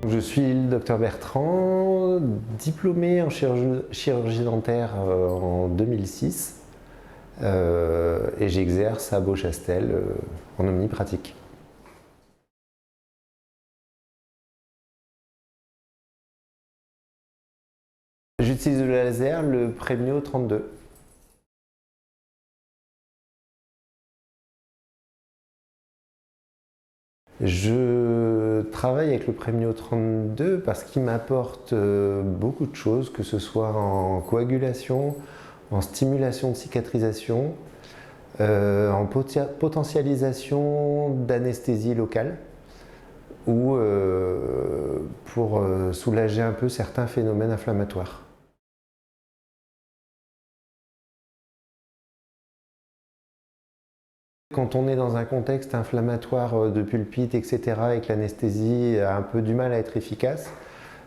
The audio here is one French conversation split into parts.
Je suis le docteur Bertrand, diplômé en chirurgie dentaire en 2006 et j'exerce à Beauchastel en omnipratique. J'utilise le laser, le Premio 32. Je travaille avec le Premio 32 parce qu'il m'apporte beaucoup de choses, que ce soit en coagulation, en stimulation de cicatrisation, en potentialisation d'anesthésie locale ou pour soulager un peu certains phénomènes inflammatoires. Quand on est dans un contexte inflammatoire de pulpite, etc., et que l'anesthésie a un peu du mal à être efficace,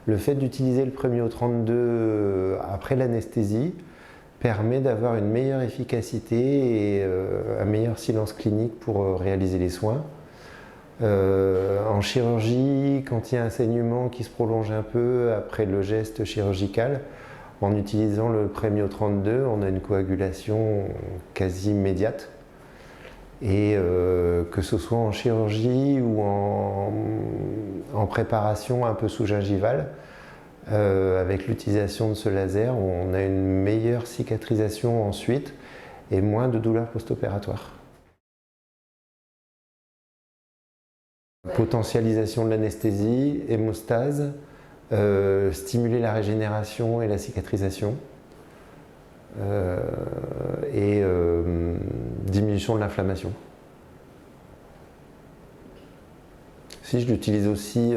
le fait d'utiliser le Premio 32 après l'anesthésie permet d'avoir une meilleure efficacité et un meilleur silence clinique pour réaliser les soins. En chirurgie, quand il y a un saignement qui se prolonge un peu après le geste chirurgical, en utilisant le Premio 32, on a une coagulation quasi immédiate. Et que ce soit en chirurgie ou en préparation un peu sous-gingivale, avec l'utilisation de ce laser, on a une meilleure cicatrisation ensuite et moins de douleurs post-opératoires. Potentialisation de l'anesthésie, hémostase, stimuler la régénération et la cicatrisation. Et diminution de l'inflammation. Si je l'utilise aussi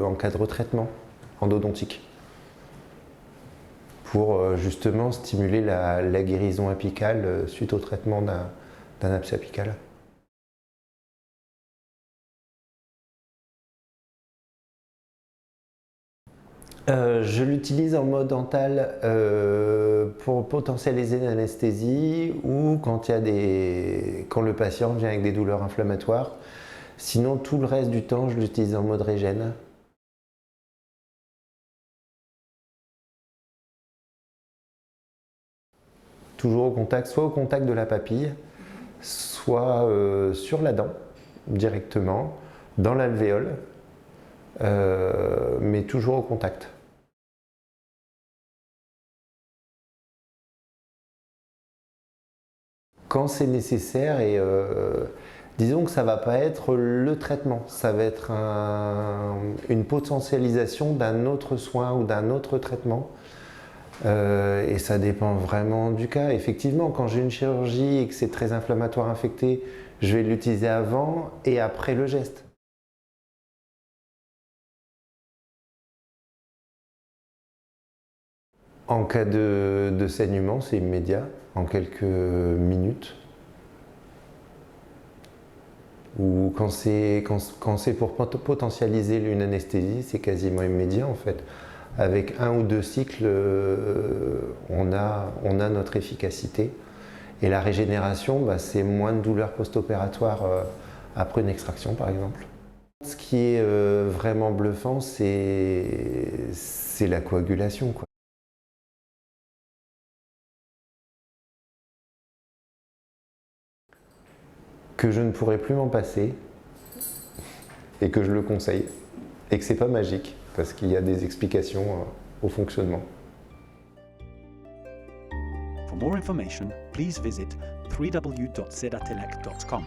en cas de retraitement endodontique pour justement stimuler la guérison apicale suite au traitement d'un abcès apical. Je l'utilise en mode dental pour potentialiser l'anesthésie ou quand le patient vient avec des douleurs inflammatoires. Sinon, tout le reste du temps, je l'utilise en mode régène. Toujours au contact, soit au contact de la papille, soit sur la dent directement, dans l'alvéole, mais toujours au contact. Quand c'est nécessaire et disons que ça ne va pas être le traitement, ça va être une potentialisation d'un autre soin ou d'un autre traitement et ça dépend vraiment du cas. Effectivement, quand j'ai une chirurgie et que c'est très inflammatoire infecté, je vais l'utiliser avant et après le geste. En cas de saignement, c'est immédiat, en quelques minutes. Ou quand c'est pour potentialiser une anesthésie, c'est quasiment immédiat en fait. Avec 1 ou 2 cycles, on a notre efficacité. Et la régénération, c'est moins de douleurs post-opératoires après une extraction par exemple. Ce qui est vraiment bluffant, c'est la coagulation, quoi. Que je ne pourrais plus m'en passer et que je le conseille et que c'est pas magique parce qu'il y a des explications au fonctionnement. For more information, please visit www.sedatelec.com.